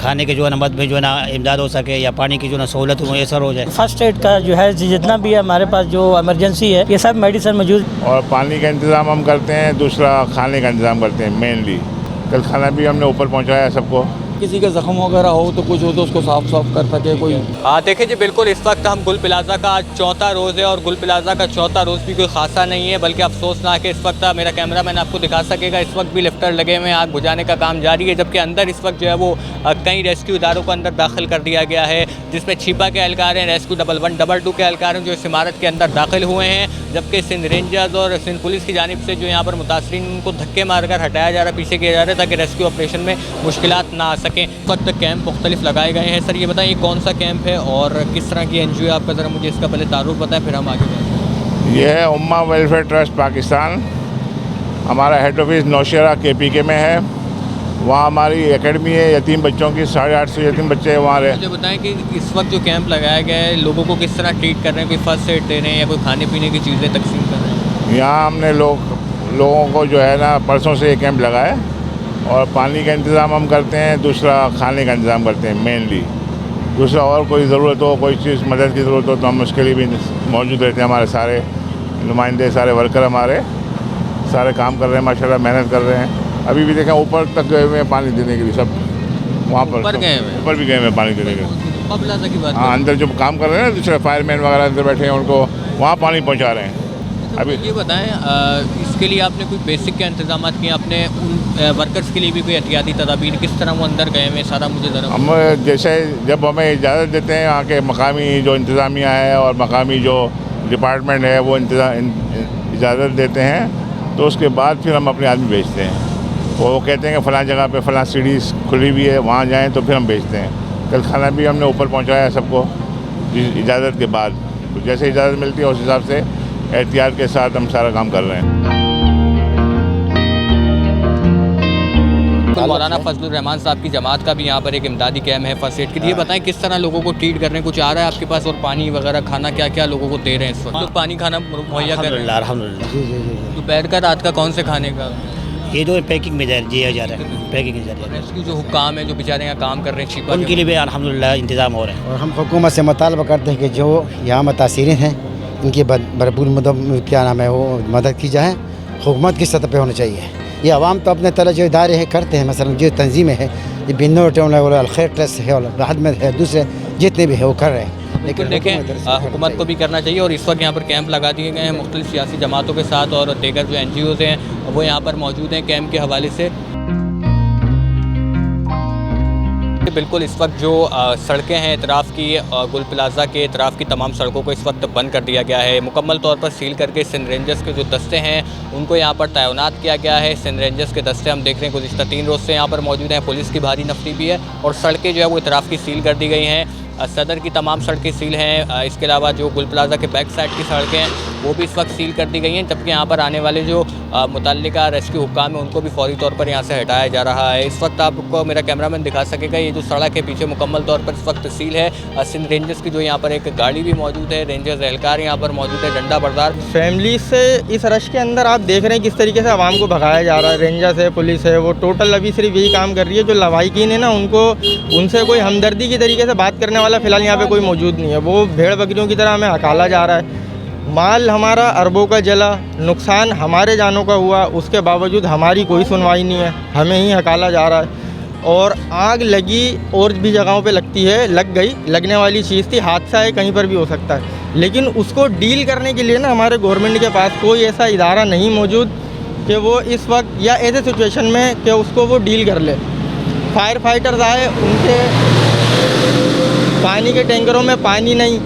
खाने के जो है ना मद में जो है ना इमदाद हो सके या पानी की जो है ना सहूलत मैसर हो जाए। फर्स्ट एड का जो है जितना भी है हमारे पास जो इमरजेंसी है ये सब मेडिसिन मौजूद। और पानी का इंतज़ाम हम करते हैं, दूसरा खाने का इंतज़ाम करते हैं मेनली। कल खाना भी हमने ऊपर पहुंचाया सबको। किसी का जख्म वगैरह हो तो कुछ हो तो उसको साफ कर सके कोई। देखिए जी बिल्कुल इस वक्त हम गुल प्लाजा का आज चौथा रोज़ है और गुल प्लाजा का चौथा रोज़ भी कोई खासा नहीं है, बल्कि अफसोसनाक है। इस वक्त मेरा कैमरामैन आपको दिखा सकेगा, इस वक्त भी लिफ्टर लगे हुए हैं, आग बुझाने का काम जारी है। जबकि अंदर इस वक्त जो है वो कई रेस्क्यू इदारों को अंदर दाखिल कर दिया गया है, जिसमें छिपा के एहलकार हैं, रेस्क्यू 111, 122 के एहलकार हैं जो इस इमारत के अंदर दाखिल हुए हैं। जबकि सिंध रेंजर्स और सिंध पुलिस की जानिब से जो यहाँ पर मुतासरीन उनको धक्के मारकर हटाया जा रहा है, पीछे किया जा रहा है ताकि रेस्क्यू ऑपरेशन में मुश्किलात ना आ सकें। इस वक्त कैंप मुख्तलिफ लगाए गए हैं। सर ये बताएं ये कौन सा कैंप है और किस तरह की NGO है आपका, ज़रा मुझे इसका पहले तारुफ बताएं फिर हम आगे बढ़ें। ये है उम्मा वेलफेयर ट्रस्ट पाकिस्तान। हमारा हेड ऑफिस नौशहरा KPK में है। वहाँ हमारी एकेडमी है यतीम बच्चों की, 850 यतीम बच्चे वहाँ रहे। मुझे बताएं कि इस वक्त जो कैंप लगाया गया है लोगों को किस तरह ट्रीट कर रहे हैं, कोई फर्स्ट एड दे रहे हैं या कोई खाने पीने की चीज़ें तकसीम कर रहे हैं? यहाँ हमने लोगों को जो है ना परसों से ये कैंप लगाया और पानी का इंतज़ाम हम करते हैं, दूसरा खाने का इंतज़ाम करते हैं मेनली। दूसरा और कोई ज़रूरत हो, कोई चीज़ मदद की ज़रूरत हो तो हम उसके लिए भी मौजूद रहते हैं। हमारे सारे नुमाइंदे, सारे वर्कर हमारे सारे काम कर रहे हैं, माशाल्लाह मेहनत कर रहे हैं। अभी भी देखें ऊपर तक गए हुए हैं पानी देने के लिए, सब वहाँ पर ऊपर भी गए हुए हैं पानी देने के लिए। हाँ, अंदर जो काम कर रहे हैं ना दूसरे फायरमैन वगैरह अंदर बैठे हैं, उनको वहाँ पानी पहुँचा रहे हैं। अभी ये बताएं इसके लिए आपने कोई बेसिक के इंतजाम किए, आपने उन वर्कर्स के लिए भी कोई एहतियाती तदाबीर, किस तरह वो अंदर गए हैं सारा मुझे ज़रा। हम जैसे जब हमें इजाज़त देते हैं यहाँ के मकामी जो इंतज़ामिया है और मकामी जो डिपार्टमेंट है वो इजाज़त देते हैं तो उसके बाद फिर हम अपने आदमी भेजते हैं। वो कहते हैं कि फ़लाँ जगह पे फ़लाँ सीढ़ी खुली हुई है वहाँ जाएँ तो फिर हम भेजते हैं। कल खाना भी हमने ऊपर पहुँचाया सबको इजाज़त के बाद। तो जैसे इजाज़त मिलती है उस हिसाब से एहतियात के साथ हम सारा काम कर रहे हैं। मौलाना फजलुर रहमान साहब की जमात का भी यहाँ पर एक इमदादी कैम्प है फर्स्ट एड के लिए। बताएं किस तरह लोगों को ट्रीट कर रहे हैं, कुछ आ रहा है आपके पास और पानी वगैरह खाना क्या क्या लोगों को दे रहे हैं इस वक्त? तो पानी खाना मुहैया कर रहे हैं अल्हम्दुलिल्लाह। दोपहर का रात का कौन से खाने का? ये जो पैकिंग में दिया जा रहा है, पैकिंग में जा रहा है। रेस्क्यू जो हुक्काम है जो बेचारे यहाँ काम कर रहे हैं छिपा, उनके लिए भी अल्हम्दुलिल्लाह इंतज़ाम हो रहे हैं। और हम हुकूमत से मुतालबा करते हैं कि जो यहाँ मुतासिरीन हैं इनकी भरपूर क्या नाम है वो मदद की जाए, हुकूमत की सतह पे होना चाहिए। ये आवाम तो अपने तरह जो इदारे हैं करते हैं, मसलन जो तंजीमें हैं ये बिन्नो अलखैर ट्रस्ट है और राहत में है, दूसरे जितने भी है वो कर रहे हैं। लेकिन देखें हुकूमत को भी करना चाहिए। और इस वक्त यहाँ पर कैंप लगा दिए गए हैं मुख्तलिफ सियासी जमातों के साथ और दीगर जो NGOs हैं वो यहाँ पर मौजूद हैं कैंप के हवाले से। बिल्कुल इस वक्त जो सड़कें हैं इतराफ़ की, गुल प्लाजा के इतराफ़ की तमाम सड़कों को इस वक्त बंद कर दिया गया है, मुकम्मल तौर पर सील करके सिंध रेंजर्स के जो दस्ते हैं उनको यहाँ पर तैनात किया गया है। सिंध रेंजर्स के दस्ते हम देख रहे हैं गुज़िश्ता 3 रोज़ से यहाँ पर मौजूद हैं। पुलिस की भारी नफरी भी है और सड़कें जो है वो इतराफ़ की सील कर दी गई हैं। सदर की तमाम सड़कें सील हैं। इसके अलावा जो गुल प्लाजा के बैक साइड की सड़कें हैं वो भी इस वक्त सील कर दी गई हैं। जबकि यहाँ पर आने वाले जो मुतल्लिका रेस्क्यू हुक्काम है उनको भी फौरी तौर पर यहाँ से हटाया जा रहा है। इस वक्त आपको मेरा कैमरामैन दिखा सकेगा ये जो सड़क है पीछे मुकम्मल तौर पर इस वक्त सील है। सिंध रेंजर्स की जो यहाँ पर एक गाड़ी भी मौजूद है, रेंजर्स एहलकार यहाँ पर मौजूद है, डंडा बरदार। फैमिली से इस रश के अंदर आप देख रहे हैं किस तरीके से आवाम को भगाया जा रहा है। रेंजर्स है, पुलिस है, वो टोटल अभी सिर्फ यही काम कर रही है। जो लवाहिकीन है ना उनको उनसे कोई हमदर्दी की तरीके से बात करने वाला फ़िलहाल यहाँ पे कोई मौजूद नहीं है। वो भेड़ बकरियों की तरह हमें हकाला जा रहा है। माल हमारा अरबों का जला, नुकसान हमारे जानों का हुआ, उसके बावजूद हमारी कोई सुनवाई नहीं है, हमें ही हकाला जा रहा है। और आग लगी और भी जगहों पे लगती है, लग गई, लगने वाली चीज़ थी, हादसा है कहीं पर भी हो सकता है। लेकिन उसको डील करने के लिए ना हमारे गवर्नमेंट के पास कोई ऐसा इदारा नहीं मौजूद कि वो इस वक्त या ऐसे सिचुएशन में कि उसको वो डील कर ले। फायर फाइटर्स आए, उनके पानी के टैंकरों में पानी नहीं,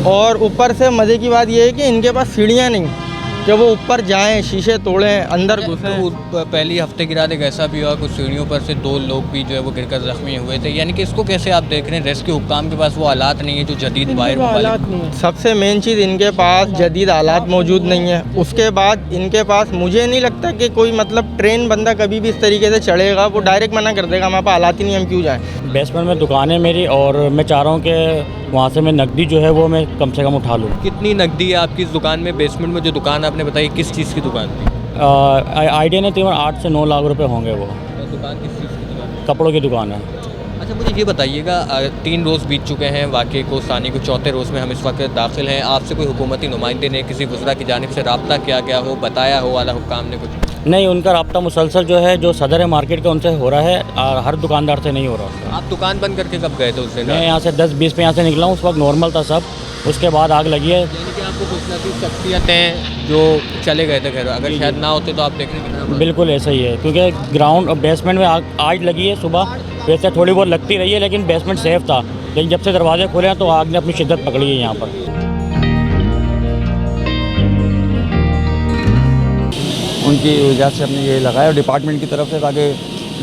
और ऊपर से मज़े की बात यह है कि इनके पास सीढ़ियाँ नहीं कि वो ऊपर जाएं, शीशे तोड़ें, अंदर घुसें। तो पहली हफ्ते की रात एक ऐसा भी हुआ कुछ सीढ़ियों पर से 2 लोग भी जो है वो गिरकर ज़ख्मी हुए थे। यानी कि इसको कैसे आप देख रहे हैं? रेस्क्यू हुक्काम के पास वो आलात नहीं है जो जदीद वायर आलात नहीं है। सबसे मेन चीज़ इनके पास जदीद आलात मौजूद नहीं है। उसके बाद इनके पास मुझे नहीं लगता कि कोई मतलब ट्रेन बंदा कभी भी इस तरीके से चढ़ेगा, वो डायरेक्ट मना कर देगा हमारे पास आलात ही नहीं, हम क्यों जाएँ। बेसमेंट में दुकान है मेरी और मैं चाह रहा हूँ कि वहाँ से मैं नकदी जो है वो मैं कम से कम उठा लूँ। कितनी नकदी है आपकी इस दुकान में? बेसमेंट में जो दुकान आपने बताई किस चीज़ की दुकान थी? आइडिया ने तकरीबन 8 से 9 लाख रुपए होंगे। वो दुकान किस चीज़ की दुकान है? कपड़ों की दुकान है। अच्छा मुझे ये बताइएगा 3 रोज़ बीत चुके हैं वाक़ये को, सानी को 4थे रोज़ में हम इस वक्त दाखिल हैं। आपसे कोई हुकूमती नुमाइंदे ने, किसी वज़रा की जानिब से रब्ता किया गया हो, बताया हो आला हुक्काम ने कुछ? नहीं, उनका रब्ता मुसलसल जो है जो सदर है मार्केट का उनसे हो रहा है और हर दुकानदार से नहीं हो रहा उसका। आप दुकान बंद करके कब गए थे उस दिन? मैं यहाँ से 10-20 पे यहाँ से निकला हूँ, उस वक्त नॉर्मल था सब, उसके बाद आग लगी है। यानी कि आपको कुछ ना कुछ शख्सियतें जो चले गए थे घर, अगर शायद ना होते तो आप देखने की बिल्कुल ऐसा ही है, क्योंकि ग्राउंड और बेसमेंट में आग लगी है। सुबह वैसे थोड़ी बहुत लगती रही है लेकिन बेसमेंट सेफ था, लेकिन जब से दरवाजे खुले हैं तो आग ने अपनी शिद्दत पकड़ी है यहाँ पर। उनकी वजह से हमने ये लगाया डिपार्टमेंट की तरफ से, ताकि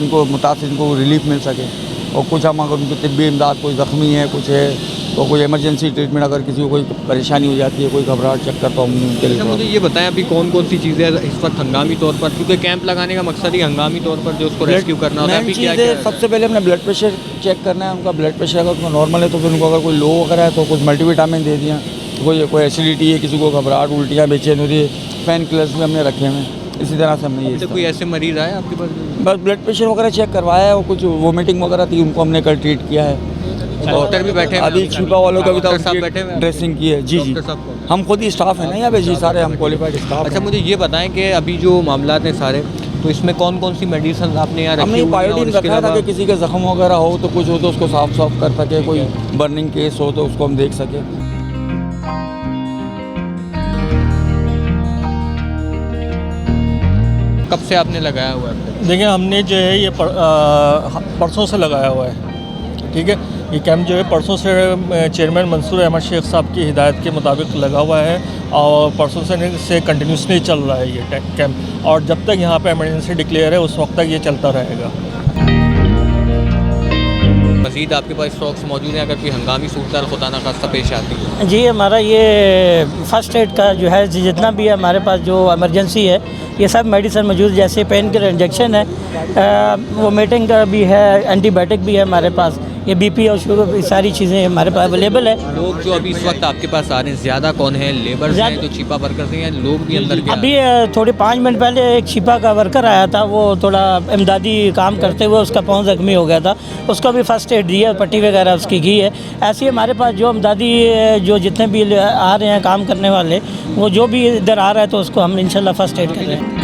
इनको मुतासिर को रिलीफ मिल सके। और कुछ हम अगर उनको तिब्बी इमदाद, कोई ज़ख्मी है, कुछ है तो कोई इमरजेंसी ट्रीटमेंट, अगर किसी को कोई परेशानी हो जाती है, कोई घबराहट चक्कर, तो हम उनके लिए। मुझे ये बताएं अभी कौन कौन सी चीज़ें इस वक्त हंगामी तौर पर, क्योंकि कैंप लगाने का मकसद ही हंगामी तौर पर जो उसको रेस्क्यू करना होता है, अभी क्या क्या है? सबसे पहले हमने ब्लड प्रेशर चेक करना है उनका। ब्लड प्रेशर अगर उनका नॉर्मल है तो फिर उनको, अगर कोई लो वगैरह है तो कुछ मल्टीविटामिन दे दिया, कोई एसिडिटी है, किसी को घबराहट, उल्टियाँ, बेचैन हो रही है, पेन किलर्स भी हमने रखे हुए हैं। इसी तरह से हमने ये कोई ऐसे मरीज़ आए आपके पास? बस ब्लड प्रेशर वगैरह चेक करवाया है, और कुछ वोमिटिंग वगैरह थी, उनको हमने कल ट्रीट किया है। डॉक्टर भी बैठे हैं अभी छिपा वालों का भी डॉक्टर साहब बैठे हैं, ड्रेसिंग की है। जी जी, हम खुद ही स्टाफ है ना यहाँ पे, जी सारे हम क्वालिफाइड स्टाफ। अच्छा मुझे ये बताएं कि अभी जो मामला हैं सारे, तो इसमें कौन कौन सी मेडिसिन आपने यहाँ रखी? हमने बायोडीन रखा था कि किसी के जख्म वगैरह हो तो कुछ हो तो उसको साफ कर सके, कोई बर्निंग केस हो तो उसको हम देख सके। कब से आपने लगाया हुआ है? देखिए हमने जो है ये परसों से लगाया हुआ है, ठीक है। ये कैंप जो है परसों से चेयरमैन मंसूर अहमद शेख साहब की हिदायत के मुताबिक लगा हुआ है और परसों से कंटिन्यूसली चल रहा है ये कैंप, और जब तक यहाँ पे इमरजेंसी डिक्लेयर है उस वक्त तक ये चलता रहेगा। मज़ीद आपके पास स्टॉक्स मौजूद हैं अगर कोई हंगामी सूरत खुदा न खास्ता पेश आती है? जी, हमारा ये फ़र्स्ट एड का जो है जितना भी है हमारे पास जो इमरजेंसी है ये सब मेडिसिन मौजूद, जैसे पेन किलर इंजेक्शन है, वोमिटिंग का भी है, एंटीबायोटिक भी है हमारे पास, ये बीपी और शुगर, ये सारी चीज़ें हमारे पास अवेलेबल है। लोग जो अभी इस वक्त आपके पास आ रहे हैं ज़्यादा कौन है? लेबर्स हैं जो छिपा वर्कर्स हैं, या लोग भी अंदर के? अभी थोड़े 5 मिनट पहले एक छिपा का वर्कर आया था, वो थोड़ा इमदादी काम करते हुए उसका पाँव ज़ख्मी हो गया था, उसको भी फ़र्स्ट एड दिया, पट्टी वगैरह उसकी की है। ऐसे ही हमारे पास जो इमदादी जो जितने भी आ रहे हैं काम करने वाले, वो जो भी इधर आ रहा है तो उसको हम इंशाल्लाह फ़र्स्ट एड कर रहे हैं।